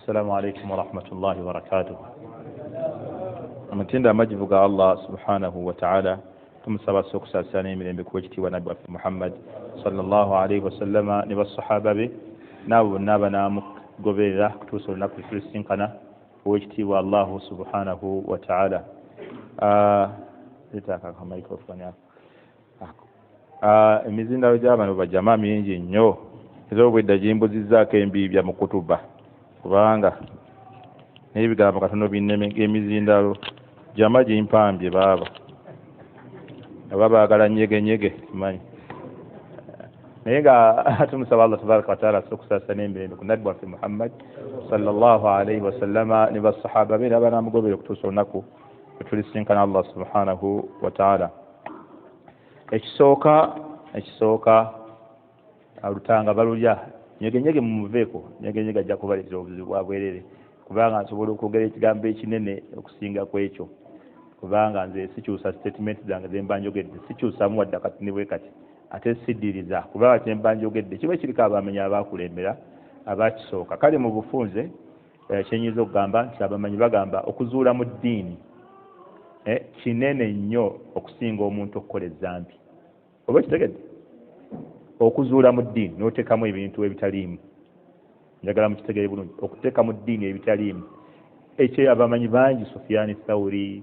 السلام عليكم ورحمة الله وبركاته. أمتنا مجبك الله سبحانه وتعالى ثم سبا سوكسا ساني من بكوجتي ونبي محمد صلى الله عليه وسلم نبى الصحابة به ناو نابنا مقبلة كتوصل نقل فلسطين قنا وجتي والله سبحانه وتعالى لتاكا مايكروفون يا emizinda wajabano bajama mingi nnyo ez'obwedda gimbuzizzaako embiibya mu kutuba kubanga n'ebigambo katono binneme emizindalo jama gimpambye baaba aba baagala nyegenyege kimanyi naye nga tumusaba Allah tabaraka wataala sokusasa n'emirembe ku nabbi waffe Muhammad sallallahu alaihi wasallama ne basahaba be n'abanamugobera okutuusa olunaku lwetulisinkana Allah subhanahu wataala. Ekisooka alutanga balulya nyegenyege mumuveeko nyegenyege ajja kubaliriza obuzibu bwa bwerere kubanga nsobola okwogera ekigambo ekinene okusinga ku ekyo kubanga nze sikyusa statement zange zemba njogedde sikyusamu wadde kati ne bwe kati ate siddiriza kubanga kyemba njogedde kiba kiriko abamenyi abaakulembera abakisooka kale mu bufunze kyenyiza okugamba nti abamanyi bagamba okuzuula mu ddiini kinene nnyo okusinga omuntu okukola ezzambi oba kitegedde okuzuula mu ddiini n'oteekamu ebintu ebitaliimu njagala mukitegere bulungi okuteeka mu ddiini ebitaliimu ekyo abamanyi bangi Sufyan Thawri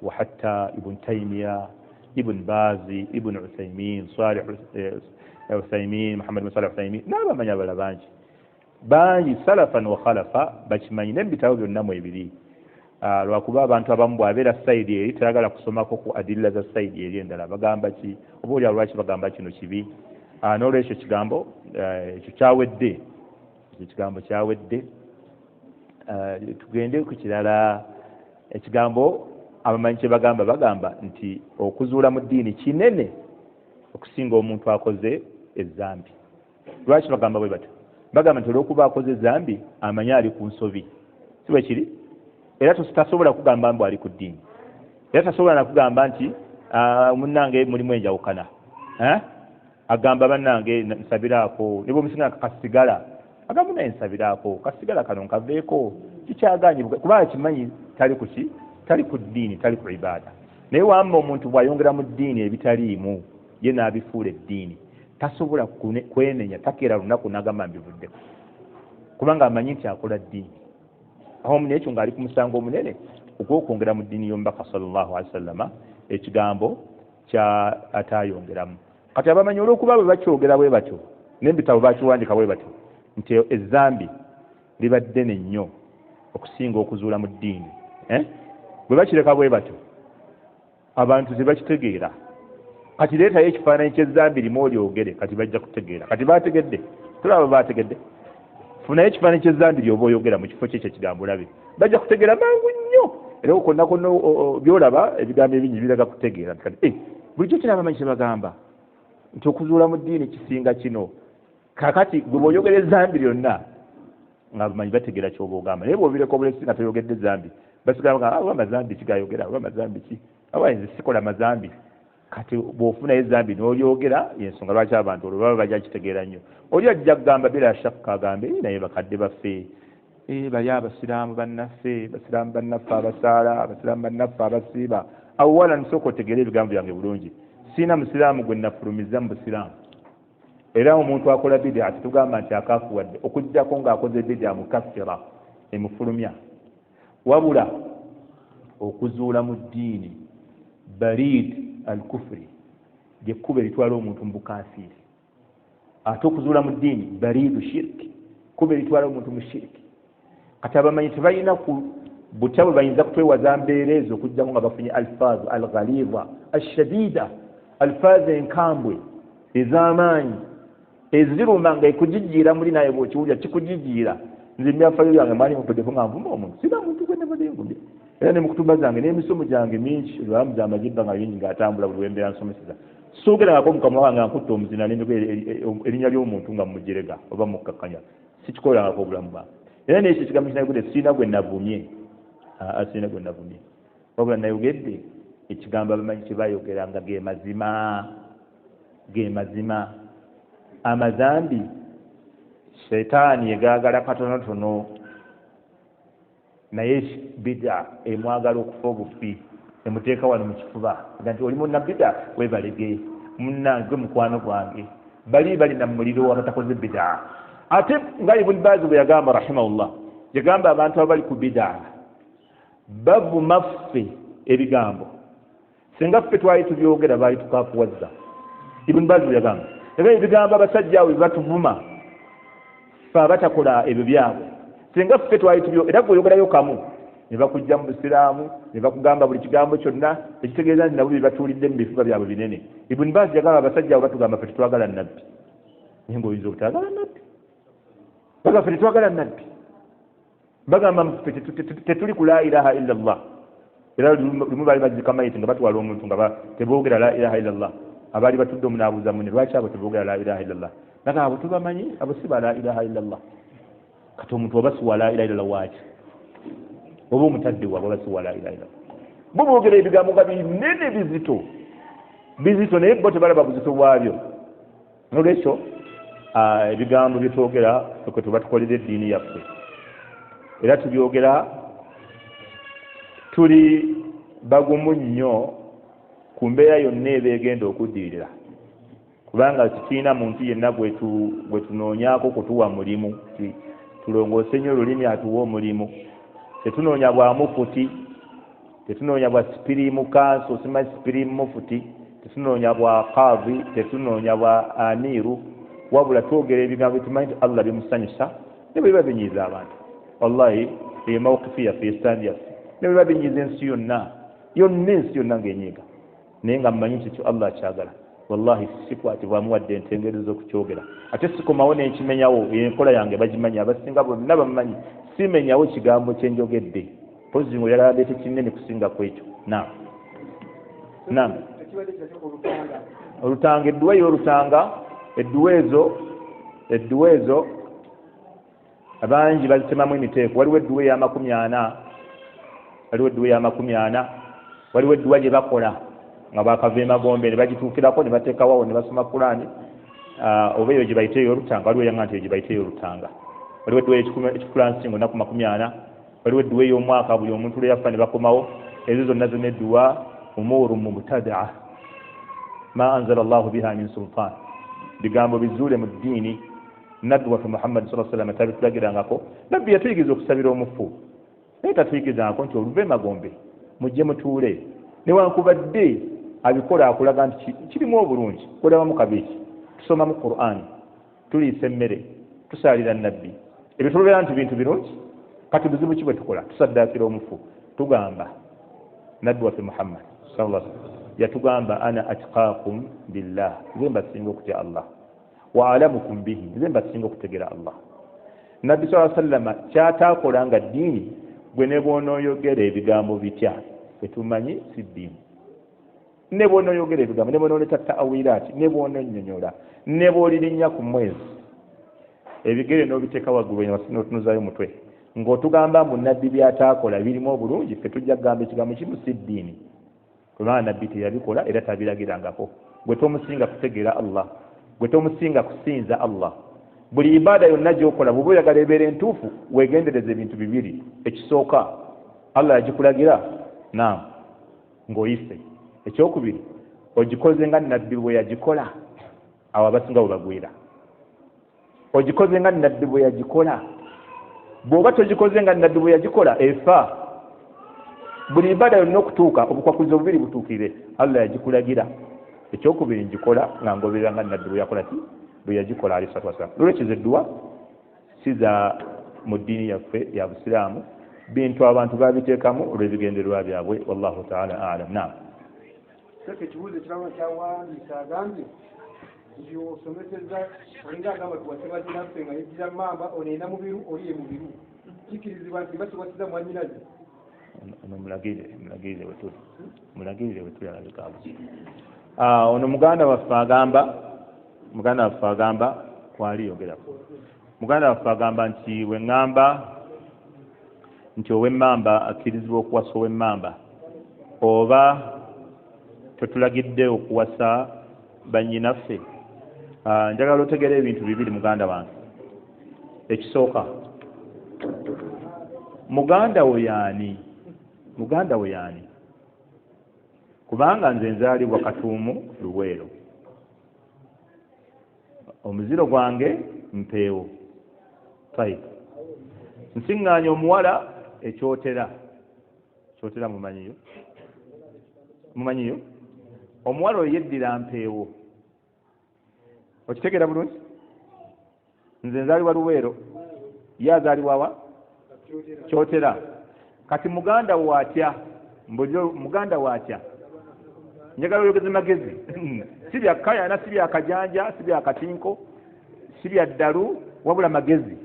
wa hatta Ibn Taymiyyah Ibn Bazi Ibn Uthaymin Salih Uthaymin Muhammad bin Salih Uthaymin n'abamanyi abala bangi salafan wa khalafa bakimanyi n'ebitabo byonna mu ebiri lwakuba abantu abamu bwabeera sayidi eri tayagala kusomako ku adilla za sayidi eri endala bagamba ki oba oli lwaki bagamba kino kibi n'olwekyo ekigambo ekyo kyawedde ekigambo kyawedde tugende ku kirala ekigambo abamanyi kye bagamba nti okuzuula mu ddiini kinene okusinga omuntu akoze ezzambi. Lwaki bagamba bwe batyo? Bagamba nti olw'okuba akoze ezzambi amanyi ali ku nsobi si bwe kiri era tasobola kugamba mbu ali ku ddiini era tasobola nakugamba nti munnange mulimu enjawukana agamba bannange nsabiraako ne bwomusinga kasigala agamba naye nsabiraako kasigala kano nkaveeko kikyaganye kubanga kimanyi tali ku ddiini tali ku ibaada. Naye wamma omuntu bw'ayongera mu ddiini ebitaliimu ye n'abifuula eddiini tasobola kwenenya takeera lunaku n'agamba mbivuddeko kubanga amanyi nti akola ddiini aho n'ekyo ng'ali ku musango omunene ogw'okwongera mu ddiini y'omubaka sallallahu alaihi wasallama ekigambo kya ataayongeramu. Kati abamanyi olw'okuba bwe bakyogera bwe batyo n'ebitabo bakiwandika bwe batyo nti ezzambi liba ddene nnyo okusinga okuzuula mu ddiini bwe bakireka bwe batyo abantu tebakitegeera. Kati leetayo ekifaananyi ky'ezzambi limu olyogere kati bajja kutegeera kati baategedde tulaba baategedde funayo ekifaananyi ky'ezzambi lyoba oyogera mu kifo kyekyo ekigambo olabe bajja kutegeera mangu nnyo era konna konna byolaba ebigambo ebingi biraga kutegeera bulijjo kino abamanyi kye bagamba nti okuzuula mu ddiini kisinga kino kakati gwe bw'oyogera ezzambi lyonna ng'abamanyi bategeera ky'oba ogamba naye bw'obireka obulesi nga toyogedde ezzambi basigala bagamba oba amazambi kigayogera oba amazambi ki awainze sikola mazambi. Kati bw'ofunayo ezzambi n'olyogera yensonga lwaki abantu olwo baba bajja kitegeera nnyo. Oli ajja kugamba bila shakka agambe naye bakadde baffe bali abasiraamu bannaffe abasaala abasiraamu bannaffe abasiiba awala nsooka otegeera ebigambo byange bulungi siina musiraamu gwe nafulumiza mu busiraamu era omuntu akola bidia tugamba nti akaafuwadde okuggyako ng'akoze bidia mukaffira emufulumya wabula okuzuula mu ddiini barid al-kufri lyekkuba eritwala omuntu mu bukafiiri ate okuzuula mu ddiini baridu shirki kuba eritwala omuntu mu shirki. Kati abamanyi tebalina ku butabo bayinza kutwewaza mbeera ezo okugjamu nga bafunye alfaazu alghaliza ashadida alfaazu enkambwe ez'amaanyi eziruma nga ekujijjiira muli naye bw'okiwulira kikujijiira. Nze myafaayo yange mwali mutoddefu nga nvuma omuntu sina muntu gwe nebadde ngumye era ne mu kutuba zange n'emisomo gyange mingi olwamu gy'amagibba nga bingi ng'atambula buli wembeera nsomeseza soogerangako mu kamwa kange nga nkutte omuzina erinnya ly'omuntu nga mmujerega oba mukkakkanya sikikolangako obulamu bwange. Era n'ekyo ekigambo kinayogedde siina gwe navumye siina gwe navumye wabula nayogedde ekigambo abamanyi kye baayogera nga ge mazima amazambi Setaani yegaagala katonotono naye bid'a emwagala okufa obufi emuteeka wano mu kifuba nti oli munna bid'a weebalege munnange mukwano gwange bali balina muliro abatakoze bid'a. Ate nga Ibn Baz bwe yagamba rahimahullah yagamba abantu abali ku bid'a bavuma ffe ebigambo singa ffe twali tubyogera baali tukafuwazza. Ibn Baz bwe yagamba ebigambo abasajja abo batuvuma ffe abatakola ebyo byabwe singa ffe twali tubyo era gweoyogerayo kamu ne bakujja mu busiraamu ne bakugamba buli kigambo kyonna ekitegeeza nti nabo bebatuulidde mu bifuba byabwe binene. Ibn Baz yagamba abasajja abo batugamba ffe tetwagala nabbi naye ngaoyinza obutagala nabbi bagamba ffe tetwagala nabbi bagamba ffe tetuli ku la ilaha illa Allah. Era lumu baali bazika mayiti nga batwala omuntu nga teboogera la ilaha illa Allah abaali batudde omunaabuuza munne lwaki abo teboogera la ilaha illa Allah naga abo tubamanyi abo si ba la ilaha illa Allah. Kati omuntu obasuwa la ilaha illa Allah waaki oba omutadde waabwe obasuwa la ilaha illa Allah bo boogera ebigambo nga binene bizito naye bo tebalaba buzito bwabyo. Nolwekyo ebigambo byetwogera kwe tuba tukolera eddiini yaffe era tubyogera tuli bagumu nnyo ku mbeera yonna eba egenda okuddiirira kubanga tekiina muntu yenna gwe tunoonyaako kutuwa mulimu tulongoose nnyo olulimi atuwa omulimu. Tetunoonya bwa mufuti, tetunoonya bwa sipirimu kanso simanyi sipirimu mufuti, tetunoonya bwa kaadhi, tetunoonya bwa amiiru, wabula twogera ebigambo tumanyi nti Allah bimusanyusa ne bwe biba binyiiza abantu. Wallahi eyo mawukifu yaffe esitaandi yaffe ne bwe biba binyiiza ensi yonna ensi yonna ng'enyiiga naye nga mmanyi nti ekyo Allah akyagala. Wallahi sikwatibwamu wadde entengeri z'okukyogera ate sikomawo n'enkimenyawo enkola yange bagimanyi abasinga bonna bamumanyi simenyawo kigambo kyenjogedde pozi ngo yalabete kinene kusinga kwekyo. Naam olutanga edduwa y'olutanga edduwa ezo abangi bazitemamu emiteeko. Waliwo edduwa ey'amakumi 40 waliwo edduwa gye bakola nga bakava emagombe ne bagituukirako ne bateekawawo ne basoma Qur'ani oba eyo gye bayite ey'olutanga. Waliwo eyanga nti eyo gye bayite ey'olutanga. Waliwo edduwa ekikulansingo nnaku 40. Waliwo edduwa ey'omwaka buli omuntu lwe yafa ne bakomawo. Ezo zonna zonna edduwa umuru mubtadaa ma anzala Allahu biha min sultan bigambo bizuule mu ddiini. Nabbi waffe Muhammad sallallahu alaihi wasallam tabitulagirangako. Nabbi yatuyigiriza okusabira omufu naye tatuyigirizaako nti oluve emagombe mujje mutuule newankubadde abikola akulaga nti kirimu obulungi kulabamu kabiiki tusomamu Qur'an tuliisa emmere tusaalira nabbi ebyo tulobera nti bintu birungi. Kati buzibu ki bwe tukola tusaddaakira omufu tugamba nabbi waffe Muhammad sallallahu alaihi wasallam yatugamba ana atqaakum billah nze mbasinga okutya Allah wa alamukum bihi nze mbasinga okutegera Allah. Nabbi sallallahu alaihi wasallam kyataakola nga ddiini gwe ne bw'onooyogera ebigambo bitya tetumanyi si ddiini. Ne bw'onooyogera ebigambo ne bw'onooleta ta'awiiraati ne bw'onoonnyonnyola ne bw'olirinnya ku mwezi ebigere n'obiteeka waggulu n'otunuzaayo mutwe ng'otugamba mu nabbi by'ataakola birimu obulungi ffe tujja kugamba ekigambo kimu si ddiini kubanga nabbi teyabikola era tabiragirangako. Gwe tomusinga kutegeera Allah, gwe tomusinga kusinza Allah. Buli ibaada yonna gy'okola bw'oba oyagala ebeera entuufu weegendereza ebintu bibiri. Ekisooka Allah yagikulagira ng'oyise. Ekyokubiri ogikoze nga nabbi bwe yagikola awo abasinga bwe bagwira. Ogikoze nga nabbi bwe yagikola. Bw'oba togikoze nga nabbi bwe yagikola efa. Buli ibaada yonna okutuuka obukwakulizo obubiri butuukire Allah yagikulagira. Ekyokubiri ngikola nga ngoberera nga nabbi bwe yakola bwe yagikola alayhi salaatu wasalaam. Lwekyo edduwa si za mu ddiini yaffe ya Busiraamu bintu abantu babiteekamu olw'ebigendererwa byabwe. Wallahu ta'ala a'lam. Naam. Ekibuuzo ekirala kyawandiika agambye nti osomesezza olinga agamba tuwasebazze naffe nga yejjira mamba oneena mubiru oli ye mubiru kikirizibwa nti basiwasiza mwanyinaze ono mulagirire wetuli alabikaabuzi. Ono muganda waffe agamba kwaliyogerako. Muganda waffe agamba nti weŋŋamba nti ow'emmamba akkirizibwa okuwasa ow'emmamba oba tetulagidde okuwasa bannyinaffe. Njagala otegera ebintu bibiri muganda wange. ekisooka muganda we yaani kubanga nze nzaalibwa Katuumu Luweero omuziro gwange Mpeewo nsiŋŋaanya omuwala ekyotera mumanyiyo omuwala oyo yeddira Mpeewo okitegeera bulungi nze nzaalibwa Luweero ye azaalibwa wa Kyotera kati muganda watya muganda watya njagala oyogeze magezi si bya kayana si bya kajanja si bya katinko si bya ddalu wabula magezi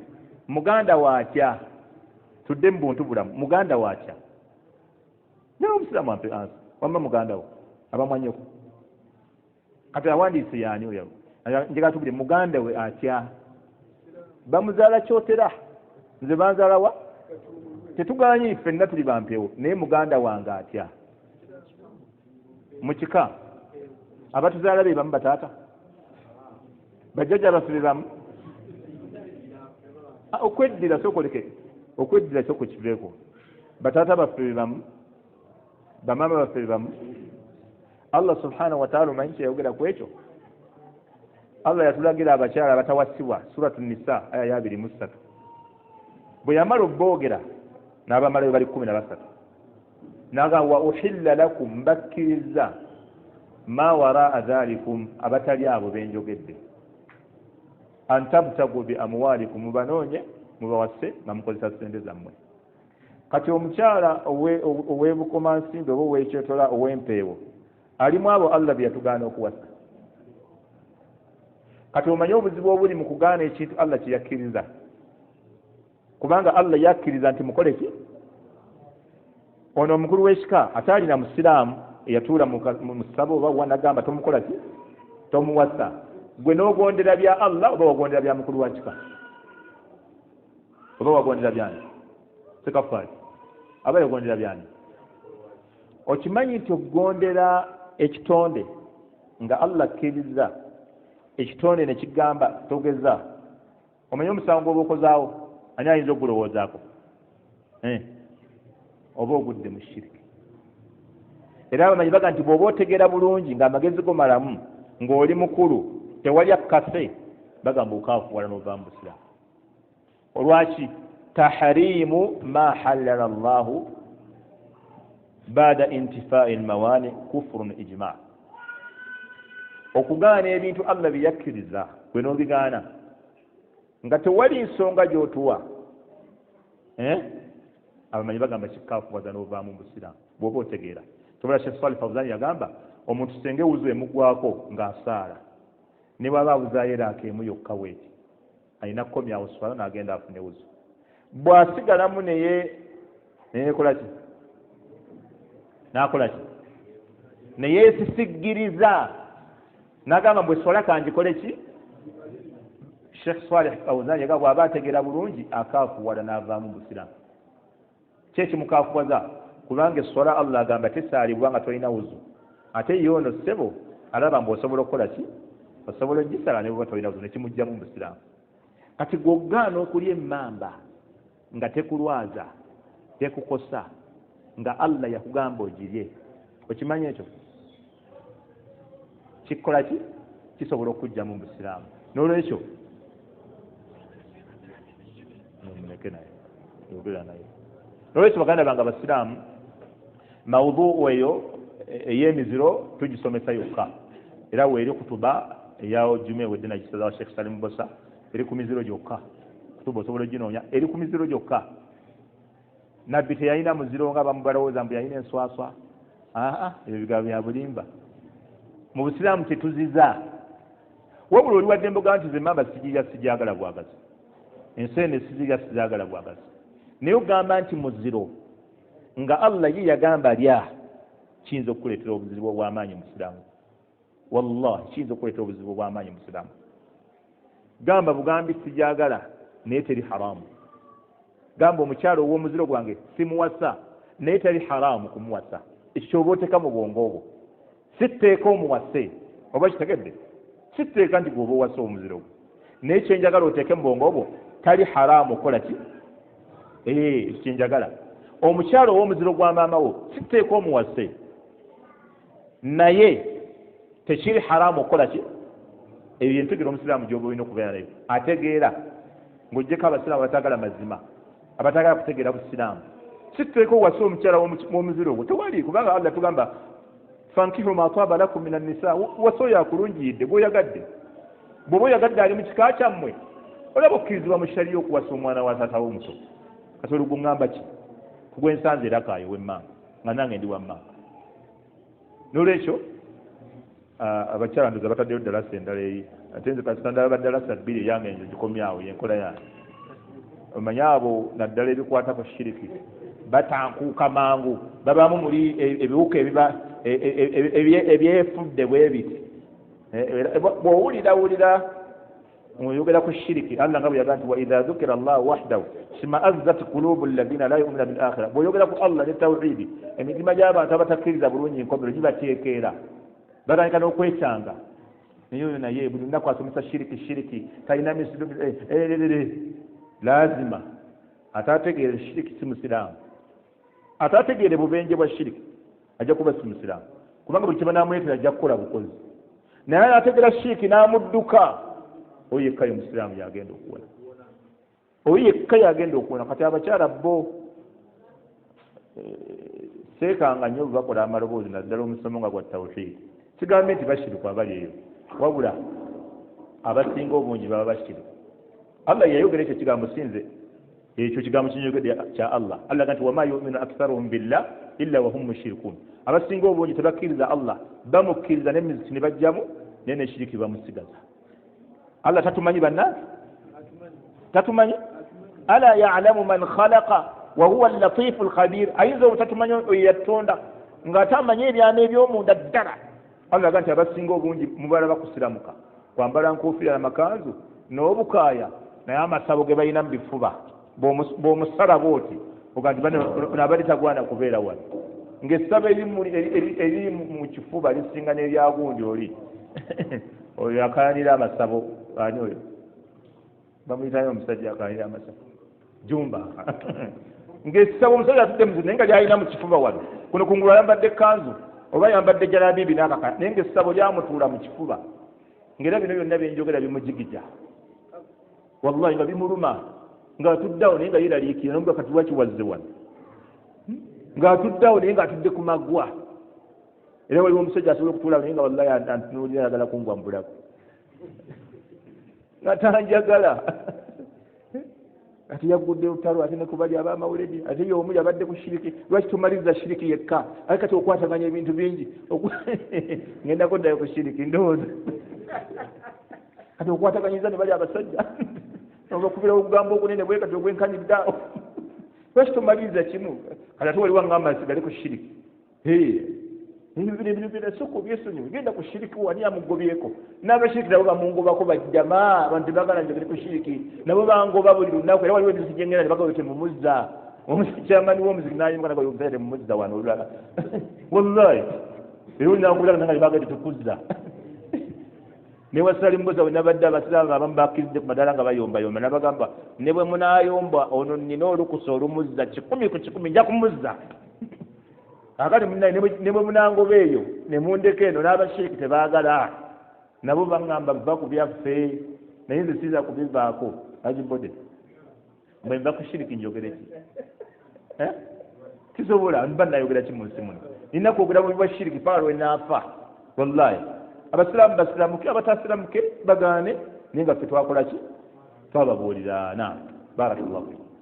muganda watya tudde mu buntu bulamu muganda watya naye omusiraamu ampe ansa wamma muganda wo abamwanyeko kati awandiise yaani oyo njagala tubire muganda we atya bamuzaala Kyotera nze banzaala wa tetuganye ffenna tuli bampeewo naye muganda wange atya mu kika abatuzaala be bamu bataata bajjajja baffe be bamu okweddira sokokiveeko bataata baffe be bamu bamaama baffe be bamu Allah subhanahu wa ta'ala omanyi kyeyayogera ku ekyo Allah yatulagira abakyala abatawasibwa suratu Nisa aya ya 23 bwe yamala obboogera n'abamala be bali 13 naga wa uhilla lakum mbakkiriza ma waraa dhalikum abatali abo benjogedde antabtagu bi amwalikum mubanoonye mubawase namukozesa sente zammwe kati omukyala ow'ebukomansimbi oba ow'ekyetola ow'empeewo alimu abo Allah bye yatugaana okuwasa kati omanye obuzibu obuli mu kugaana ekintu Allah kye yakkiriza kubanga Allah yakkiriza nti mukole ki ono omukulu w'ekika ataalina musiraamu eyatuula mu ssabo oba wanagamba tomukola ki tomuwasa gwe n'ogondera bya Allah oba wagondera bya mukulu wa kika oba wagondera byani sekafaali aba yagondera byani okimanyi nti okugondera ekitonde nga Allah akkiriza ekitonde ne kigamba togeza omanyi omusango oba okozaawo ani ayinza okugulowoozaako oba ogudde mu shiriki era abamanyi baga nti bw'oba otegeera bulungi ng'amagezi go malamu ng'oli mukulu tewali akkase bagamba okaafuwala n'ovaamu busiraamu olwaki tahrimu ma halala Allahu baada intifaa'i almawaani kufurun ijmaa okugaana ebintu Allah bye yakkiriza gwe n'obigaana nga tewali nsonga gy'otuwa abamanyi bagamba kikaafuwaza n'ovaamu busiraamu bw'oba otegeera tobala Sheikh Salih Fawzan yagamba omuntu senge wuzu emugwako ng'asaala ne bw'aba awuzaayo eraaka emu yokka weeti alina kukomyawo swala n'agenda afune wuzu bw'asigalamu neyekola ki n'akola ki neyeesisiggiriza n'agamba bwe swala kangikole ki Sheikh Salih Fawzan yagamba bw'aba ategeera bulungi akaafuwala n'avaamu busiraamu kyekimukaafuwaza kubanga esswala Allah agamba tesaalibwa nga tolina wuzu ate yono ssebo alaba mbu osobola okukola ki osobola ogisala ne bw'oba tolina wuzu nekimugjamu mu busiraamu kati gwogaana okulya emmamba nga tekulwaza tekukosa nga Allah yakugamba ogirye okimanyi ekyo kikola ki kisobola okujjamu mu busiraamu n'olwekyo n'olwekyo baganda bange abasiraamu mawuduu eyo ey'emiziro tugisomesa yokka era weeri kutuba eya juma ewedde nagisazawo Sheikh Salim Bosa eri ku miziro gyokka kutuba osobola oginoonya eri ku miziro gyokka nabbi teyalina muziro nga bamubalowooza mbu yalina enswaswa ebyo bigabo bya bulimba mu busiraamu tetuziza wabula oli wadde mboga nti zemmamba sigirya sijagala bwagazi enseene sizirya sizaagala bwagazi naye ogamba nti muziro nga Allah ye yagamba lya kiyinza okukuleetera obuzibu obw'amaanyi musiraamu wallahi kiyinza okukuleetera obuzibu obw'amaanyi musiraamu gamba bugambi sijagala naye teri haramu gamba omukyalo ow'omuziro gwange simuwasa naye teri haramu kumuwasa ekyo kyoba oteeka mu bwongo obwo sitteeka omuwase oba kitegedde sitteeka nti gwoba owasa omuziro gwo naye kyenjagala oteeke mu bwongo obwo tali haramu okola ki kinjagala omukyalo ow'omuziro gwa maama wo siteeka omuwase naye tekiri haramu okola ki ebyo entegeera omusiraamu gy'oba olina okubeera nayo ategeera ng'oggyeko abasiraamu abatagala mazima abatagala kutegeera busiraamu siteeka owase omukyala w'omuziro ogwo tewali kubanga allah tugamba fankihu ma taaba lakum min annisa wase oyo akulungiyidde bw'oyagadde bw'oba oyagadde ali mu kika kyammwe olaba okkirizibwa mu shariya okuwasa omwana wa taata w'omuto kati oluguŋŋamba ki kugwensanze era kaayo w'emmanga nga nange ndi wammanga n'olwekyo abakyala ndoza bataddeyo ddalasa endala eyi ate nze kasita ndaba baddalasa bbiri eyange enzo gikomyawo yenkola yange omanye abo naddala ebikwata ku shiriki batankuuka mangu babamu muli ebiwuka ebyefudde bwe biti bw'owulira oyogera ku shiriki allah nga bwe yagaa nti waidha dhukira allahu wahdahu shima'azzat qulubu alladhina la yu'minuna bil akhirah bw'oyogera ku allah ne tawhidi emitima gy'abantu abatakkiriza bulungi enkomero gibateekeera batandika n'okwekyanga naye oyo naye buli lunaku asomesa shiriki talina misiru lazima ataategeere shiriki si musiraamu ataategeere bubenje bwa shiriki ajja kuba si musiraamu kubanga buli kyebanaamuleetera ajja kukola bukozi naye anaategeera shiriki n'amudduka oyo yekka ye musiraamu yagenda okuwona oyo yekka yagenda okuwona kati abakyala bo seekanga nnyo bwe bakola amaloboozi naddala omusomo nga gwa tawhidi kigambe nti bashiriku abali eyo wabula abasinga obungi baba bashiriku allah yayogera ekyo kigambo sinze ekyo kigambo kinyogedde kya allah ga nti wama yuminu aktharuhum billah illa wahum mushrikun abasinga obungi tebakkiriza allah bamukkiriza n'emiziki ne bajjamu naye neshiriki bamusigaza allah tatumanyi bannange tatumanyi ala ya'lamu man khalaqa wa huwa al-latifu al-khabir ayinza obutatumanyi oyo yatonda ng'ate amanyi ebyama eby'omunda ddala allah ga nti abasinga obungi mubalaba kusiramuka kwambala nkofiira n'amakanzu n'obukaaya naye amasabo ge balina mu bifuba bw'omusala bw'oti oga nti nabali tagwana kubeera wano ng'essabo eri mu kifuba lisinga n'eryagundi oli oyo akayanira amasabo ani oyo bamuyitayo omusajja akayanira amasabo jumba ng'essabo omusajja atudde muzibu naye nga lyalina mu kifuba wano kuno kungulu ayambadde ekkanzu oba yambadde jalabibi n'akaka naye ng'essabo lyamutuula mu kifuba ng'era bino byonna byenjogera bimujigija wallahi nga bimuluma ng'atuddeawo naye nga yeraliikira nomugga kati lwaki wazze wano ng'atuddeawo naye ng'atudde ku maggwa era waliwo omusajja asobola okutuulawo naye nga wallahi antunuulira ayagala kungwa mu bulago nga tanjagala ate yaggudde lutalo ate ne kubali abamawuledi ate y'omu yabadde ku shiriki lwaki tumaliriza shiriki yekka ate kati okwataganya ebintu bingi ngenda ddayo ku shiriki ndowooza kati okwataganyiza ne bali abasajja olwokubirawo okugambo okunene bwe kati ogwenkanyiddaawo lwaki tumaliriza kimu kati ate waliwo ngamba nsigale ku shiriki ebintu bino soko byesonyiwe genda ku shiriki wani amugobyeko n'abashiriki nabo bamungobako bajjama abantu tebagala njogere ku shiriki nabo bangoba buli lunaku era waliwo emiziki gyengenda ne bagawe temumuzza omukyamani w'omuziki nayimuka nagawe omusajja temumuzza wano olulala wallahi era olinakubiraga nanga nebagade tukuzza newasali mbuza wenabadde abasiraamu abamu bakkiridde ku madala nga bayombayomba nabagamba ne bwe munaayomba ono nina olukusa olumuzza 100 ku 100 nja kumuzza akati munaye ne bwe munangoba eyo ne mundeka eno n'abashiriki tebaagala nabo baŋŋamba va ku byaffe naye nze siiza kubivaako agibode bwe nva ku shiriki njogere ki kisobola mba nayogera ki mu nsi muno nina kwogera bubi bwa shiriki paka lwe naafa wallahi abasiraamu basiramuke abatasiramuke bagaane naye nga ffe twakola ki twababuulira na barakallahu fikum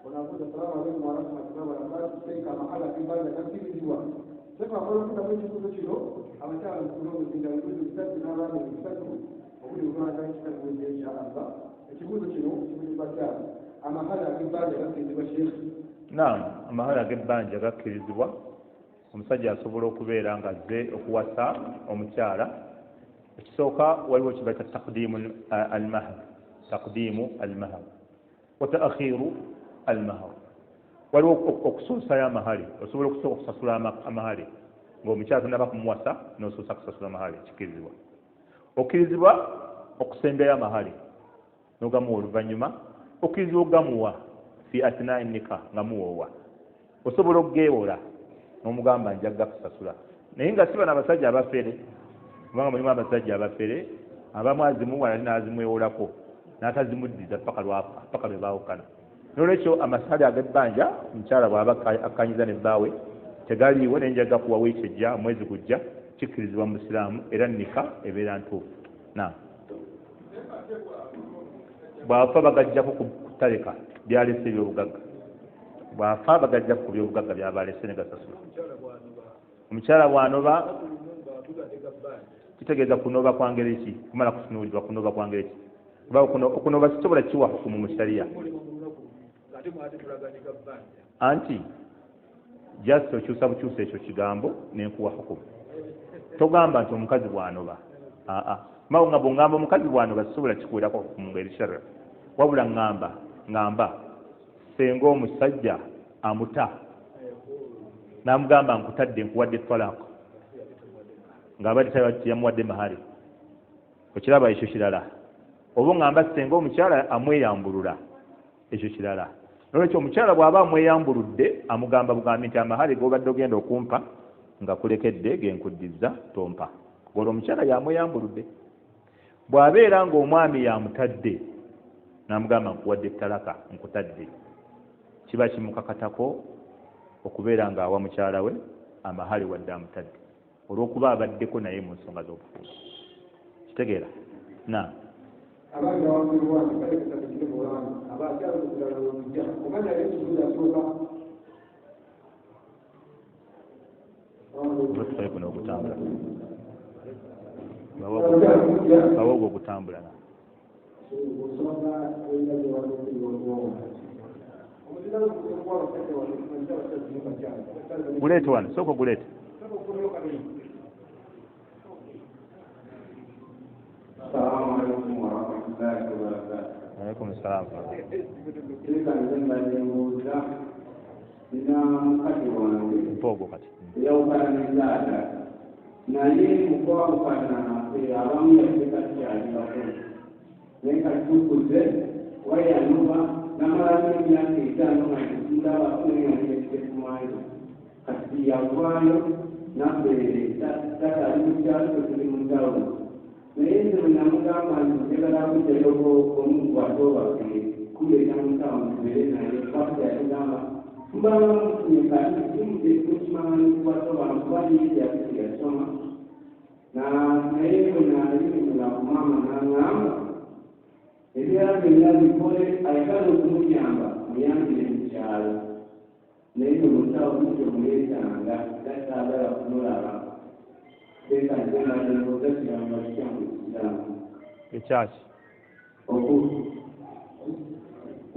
wanakuja salamu alaykum wa rahmatullahi wa barakatuh seka mahala kibanda kakirizibwa seka kwa kuna mwenye kuzo kilo amatala mkulogo zinda nguzo kitatu na rami kitatu okuli ukwana kitatu kwenye insha Allah ekibuzo kino kibuzo amahala kibanda kakirizibwa shekhi naam amahala kibanda kakirizibwa omusajja asobola okubeera nga azze okuwasa omukyala ekisooka waliwo kibaita taqdimu al-mahar وتأخير المهر waliwo okusuusayo amahali osobola okusooka okusasula amahali ng'omukyala tonaba kumuwasa n'osoosa kusasula amahali kikirizibwa okkirizibwa okusembayo amahali n'ogamuwa oluvannyuma okkirizibwa okugamuwa fi athnaai nika nga muwoowa osobola okugeewola n'omugamba njagga kusasula naye nga si bano abasajja abafere kubanga mulimu abasajja abafere abamu azimuwa nali n'azimwewolako n'atazimuddiza paka lwe baawukana n'olwekyo amasale ag'ebbanja omukyala bw'aba akkanyiza n'ebbaawe tegaliiwo naye njaga kuwa wiiki ejja omwezi gujja kikkirizibwa mu busiraamu era nika ebeera ntuufu bw'afa bagajjako ku ttaleka byalese ebyobugagga bw'afa bagajjako ku byobugagga byabalese ne gasasula omukyala bw'anoba kitegeeza kunoba kwa ngeri ki kumala kutunuulirwa kunoba kwa ngeri ki okunoba kisobola kiwa hukumu mu shariya anti just okyusa bukyusa ekyo kigambo nenkuwa hukumu togamba nti omukazi bw'anoba mawo nga bw'ongamba omukazi bw'anoba sisobola kikuweerako hukumu ngeri shariya wabula ngamba senga omusajja amuta n'amugamba nkutadde nkuwadde talaka ng'abadde yamuwadde mahali okiraba ekyo kirala oba ngamba senga omukyala amweyambulula ekyo kirala nolwekyo omukyala bw'aba amweyambuludde amugamba bugambi nti amahali g'obadde ogenda okumpa nga kulekedde genkuddiza tompa olwo omukyala yamweyambuludde bw'abeera ng'omwami yamutadde n'amugamba nkuwadde talaka nkutadde kiba kimukakatako okubeera ng'awa mukyala we amahali wadde amutadde olw'okuba abaddeko naye mu nsonga z'obufuzi kitegeera na abanga wangirwa kalekesa kiri mulanga abakyala okugala olujja omanya yesuuza asooka tufaeko n'okutambula bawo ogwo okutambula guleete wano sooka guleete Assalamu alaikum warahmatullahi wabarakatuh. Waalaikum salaam. Kika nzembalimbuuza nina mukati wange mpogo kati yawukana nezaada naye mukwawukana abamu yateeka kyalibako naye katukuze wayanuba namalako emyaka etaano ngandabakuniyaekekumanyi kati yavaayo naffe tatali mukyalo tuli mutawulo naye nze namugamba nti njagala kuddayo omuntu atobake kuleeta mutamu tubere naye kwasi yatugamba mbanga mufunyika kimutekimukimanyikubatobana kuba yeyaki yasoma naye bwenaliimula kumama naŋŋamba ebyala byonna bikole ayagala okumuyamba muyambire mu kyalo naye omusawo mukyo muyeetanga takyagala kumulaba ekyaki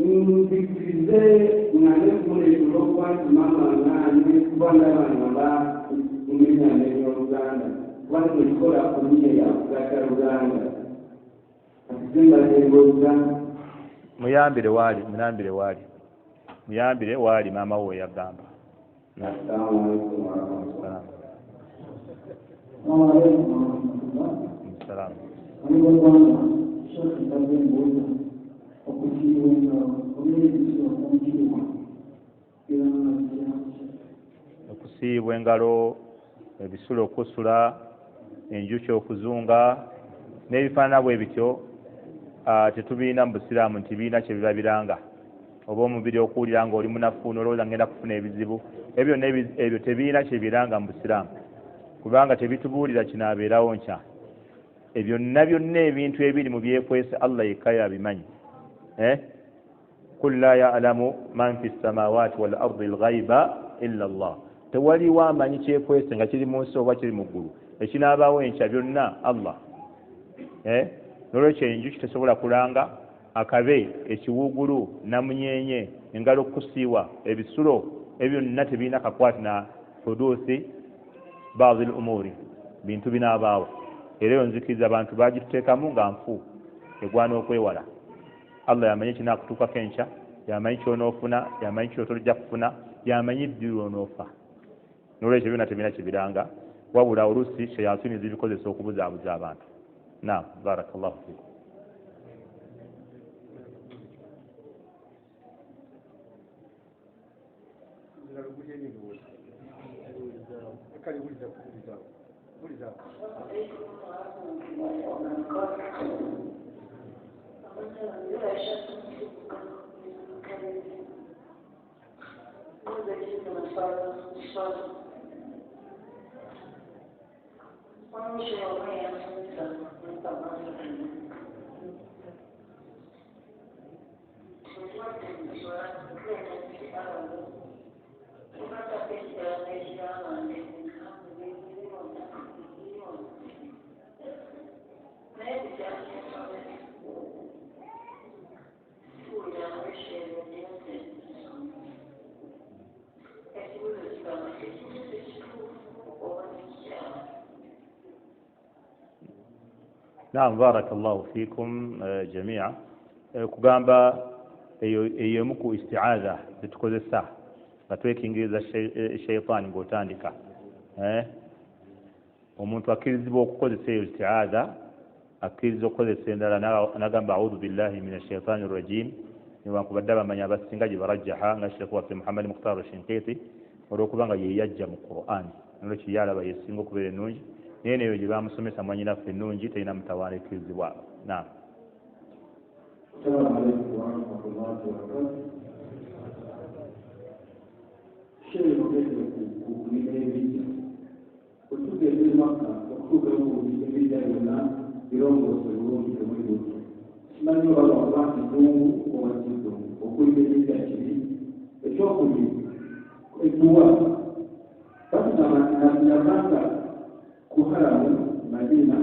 nzikirize ngane kumuleetera okuba nti maama ngane kuba ndabangaba mmenya n'ebyoluganda kuba ntikikola kumiye yakugata luganda atisembazenga oluganda muyambire waali muyambire waali maama we yagamba assalamu alaikum warahmatullahi salaam okusiibwa engalo ebisulo okusula enjuki okuzunga n'ebifaanana bwe bityo tetubiina mu busiraamu nti biina kye bibabiranga oba omubiri okuwulira ng'oli munafu n'olowooza ngenda kufuna ebizibu ebyo tebiina kye biranga mu busiraamu kubanga tebitubuulira kinaabeerawo nkya ebyo byonna ebintu ebiri mu byekwese Allah yekka yabimanyi kul la ya'lamu man fi samawati wal ardi al-ghaiba illa Allah tewaliwo amanyi kyekwese nga kiri mu nsi oba kiri mu ggulu ekinaabaawo enkya byonna Allah n'olwekyo enjuki tesobola kulanga akabe ekiwuugulu namunyenye engalo okusiiwa ebisulo ebyo byonna tebiina kakwati na huduusi baadhi al-umuri bintu binaabaawo era eyo nzikiriza abantu bagituteekamu nga nfu egwana okwewala Allah yamanyi kinaakutuukako enkya, yamanyi kyonoofuna, yamanyi kyotojja kufuna, yamanyi ddiru onoofa. N'olwekyo byonna tebirina kibiranga, wabula oluusi shayatini zibikozesa okubuzaabuza abantu. Naam, barakallahu fiikum. Naam, barakallahu fiikum jamia. Kugamba eyo muku isti'adha zitukozesa nga twekingiriza shaytaani ng'otandika. Omuntu akkirizibwa okukozesa eyo isti'adha, akkiriza okukozesa endala n'agamba a'udhu billahi minash shaitaani rrajim, newankubadde abamanyi abasinga gye barajjaha nga Sheikh waffe Muhammad Mukhtar Shinqiti olw'okuba nga ye yajja mu Qur'an, nolwekyo yalaba yesinga okubeera ennungi. Naye neyo gye bamusomesa mwanyinaffe ennungi terina mutawaana ekkirizibwa. Naam. Assalamu alaykum wa rahmatullahi wa barakatuh. Sheikh mugende kukulira ebijja. Otugende Makka okutuuka ku ebijja byonna birongoose bulungi temuli buto. Simanyi oba lwakuba kizungu oba kizungu okulira ebijja kibi. Ekyokubiri edduwa bakugamba nti nabanga kuharamu Madina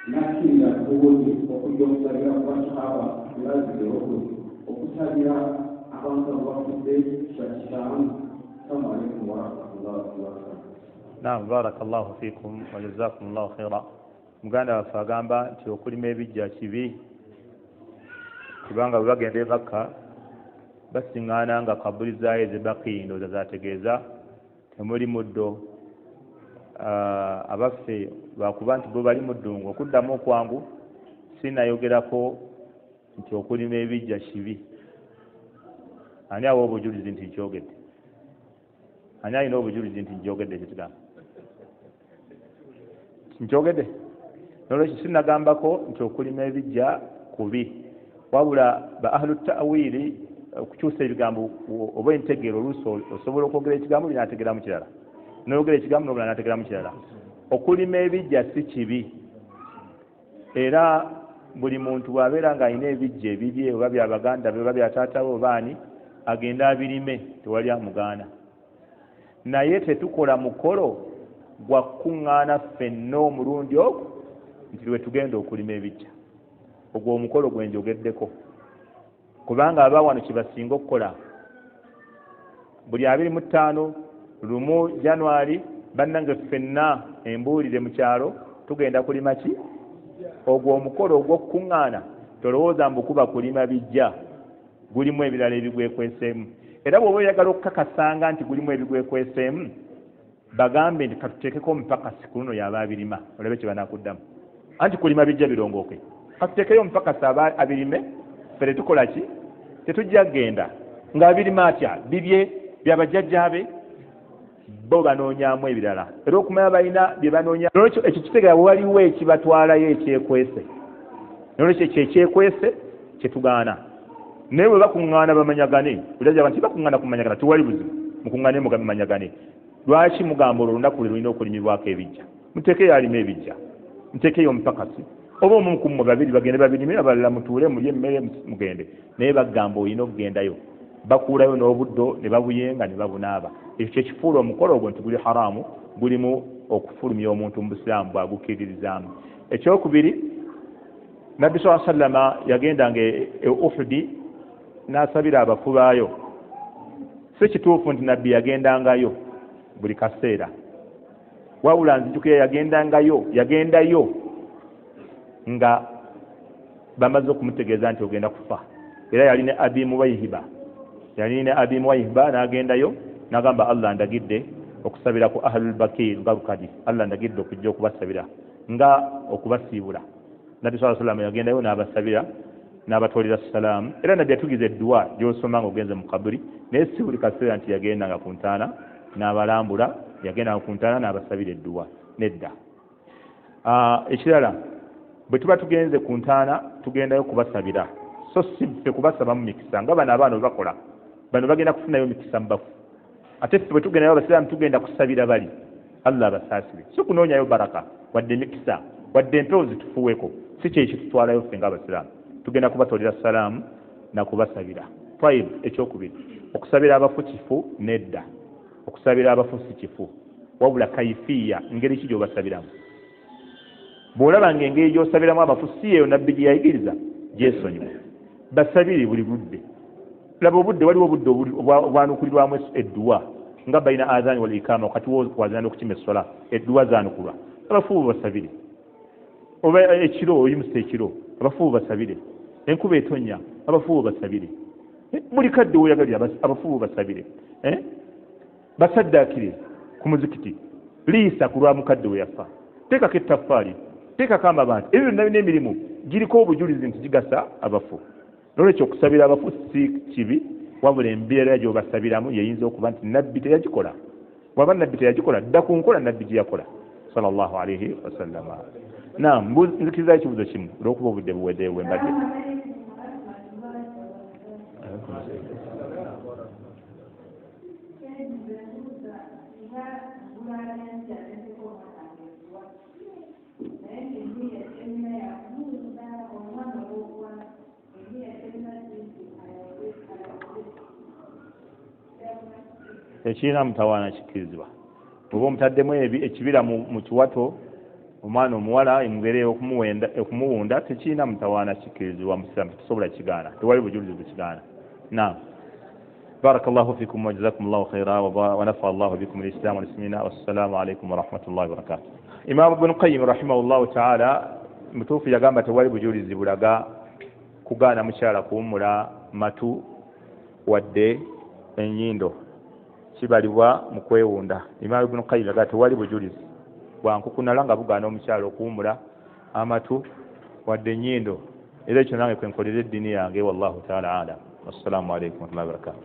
nakkirira obungi okujja okusabira ku basahaba lazire okusabira abantu abafudde kyakiramu. Assalamu alaykum wa rahmatullahi wa barakatuh. Naam, barakallahu fiikum wa jazakumullahu khaira. Muganda waffe agamba nti okulima ebijja kibi, kubanga bwe bagenda e Makka basiŋŋaana nga kabuli zaayo ezebaki ndowooza zaategeeza temuli muddo. Abaffe bakuba nti bwe bali mu ddungu okuddamu okwangu sinayogerako nti okulima ebijja kibi. Ani awa obujulizi nti nkyogedde? Ani alina obujulizi nti nkyogedde kyekigamba? Nkyogedde? Nolwekyo sinagambako nti okulima ebijja kubi, wabula ba ahlu ta'wili okukyusa ebigambo oba entegeero oluusi osobola okwogera ekigambo binaategeeramu kirala, n'oyogera ekigambo n'obula n'ategeeramu kirala. Okulima ebijja si kibi, era buli muntu bw'abeera ng'alina ebijja ebibye oba bya baganda be oba bya taata we oba ani, agenda abirime, tewali amugaana. Naye tetukola mukolo gwa kuŋŋaana ffenna omulundi ogwo nti lwe tugenda okulima ebijja. Ogwo omukolo gwe njogeddeko, kubanga abawano kye basinga okukola buli 25 lumu January bannange ffenna embuulire mu kyalo tugenda kulima ki? Ogwo omukolo ogw'okukuŋŋaana tolowooza mbukuba kulima bijja, gulimu ebirala ebigwekweseemu. Era bw'oba oyagala okukakasanga nti gulimu ebigwekweseemu, bagambe nti katuteekeko omupakasi ku luno yaba abirima, olabe kye banakuddamu. Anti kulima bijja birongooke, katuteekeyo omupakasi abirime, fere tukola ki? Tetujja kgenda ng'abirima atya bibye byabajjajjaabe, bo banoonyaamu ebirala. Era okumanya balina bye banoonya. Nolwekyo ekyo kitegera waliwo ekibatwalayo ekyekwese. Nolwekyo ekyo ekyekwese kye tugaana. Naye bwe bakuŋŋaana bamanyagane, bulajja nti bakuŋŋaana kumanyagana, tewali buzibu. Mukuŋŋaane mugambe manyagane. Lwaki mugamba olwo olunaku lwe lulina okulimibwako ebijja? Muteekeyo alime ebijja, muteekeyo omupakasi. Oba omu ku mmwe babiri bagende babirime, abalala mutuule mulye emmere mugende. Naye bagamba olina okugendayo. Bakuulayo n'obuddo ne babuyenga ne babunaaba. Ekyo kyekifuula omukolo ogwo nti guli haramu, gulimu okufulumya omuntu mu busiraamu bw'agukkiririzaamu. Ekyokubiri, Nabbi sallallahu alayhi wa sallama yagendanga e Uhudi n'asabira abafu baayo. Si kituufu nti Nabbi yagendangayo buli kaseera, wabula nzijukira yagendayo nga bamaze okumutegeeza nti ogenda kufa. era yali ne Abi Muwayhiba n'agendayo n'agamba Allah ndagidde okusabira ku ahlul bakir garukadi Allah ndagidde okujja okubasabira nga okubasiibula Nabi sallallahu alaihi wasallam yagendayo n'abasabira n'abatwalira salamu era nabbi yatugize dua gy'osoma nga ogenze mu kaburi naye si buli kaseera nti yagendanga ku ntaana n'abalambula yagendanga ku ntaana n'abasabira eddua nedda. Ekirala bwe tuba tugenze ku ntaana tugendayo kubasabira so si ffe kubasabamu mikisa nga bano abaana bakola bano bagenda kufunayo mikisa mu bafu ate ffe bwe tugendayo abasiraamu tugenda kusabira bali Allah abasaasire so kunoonyayo baraka wadde mikisa wadde empewo zitufuweko si kyekyo tutwalayo ffe ng'abasiraamu tugenda kubatolera salaamu na kubasabira. Twayib ekyokubiri okusabira abafu kifu nedda okusabira abafu si kifu wabula kaifiya ngeri ki gy'obasabiramu bw'olaba ng'engeri gy'osabiramu abafu si eyo nabbi gye yayigiriza gyesonyiwa basabire buli budde laba obudde waliwo obudde obwanukulirwamu edduwa nga bayina adhaani wal ikama wakati wazina n'okukima essola edduwa zaanukulwa abafu basabire oba ekiro oyimusa ekiro abafu basabire enkuba etonnya abafu basabire buli kadde weyagalira abafu basabire basaddaakire ku muzikiti liisa ku lwa mukadde we yafa teekako ettaffaali teekako amabantu ebyo byonna n'emirimu giriko obujulizi nti gigasa abafu nolwekyo okusabira abafu si kibi wabula embeera gy'obasabiramu yeyinza okuba nti nabbi teyagikola waba nabbi teyagikola dda ku nkola nabbi gye yakola sallallahu alaihi wasallam. Naam, nzikirizayo ekibuzo kimu olw'okuba obudde buwedde wembadde. Ekirina mutawaana kikkirizibwa oba omutaddemu ekibira mu kiwato omwana omuwala embeera okumuwunda tekirina mutawaana kikkirizibwa musiraamu tetusobola kigaana tewali bujulizi bukigaana. Naam, barakallahu fikum wa jazakumullahu khaira wa nafa Allahu bikum al-islam wal muslimina wassalamu alaykum wa rahmatullahi wa barakatuh. Imam Ibn Qayyim rahimahullahu ta'ala mutuufu yagamba tewali bujulizi bulaga kugaana mukyala kuwummula matu wadde ennyindo kibalibwa mu kwewunda. Imam Ibn Qayyim yagamba tewali bujulizi bwankukunala nga bugaana omukyala okuwummula amatu wadde ennyindo era ekyo nange kwenkolera eddiini yange wallahu ta'ala alam. Wassalamu alaykum wa rahmatullahi wa barakatuh.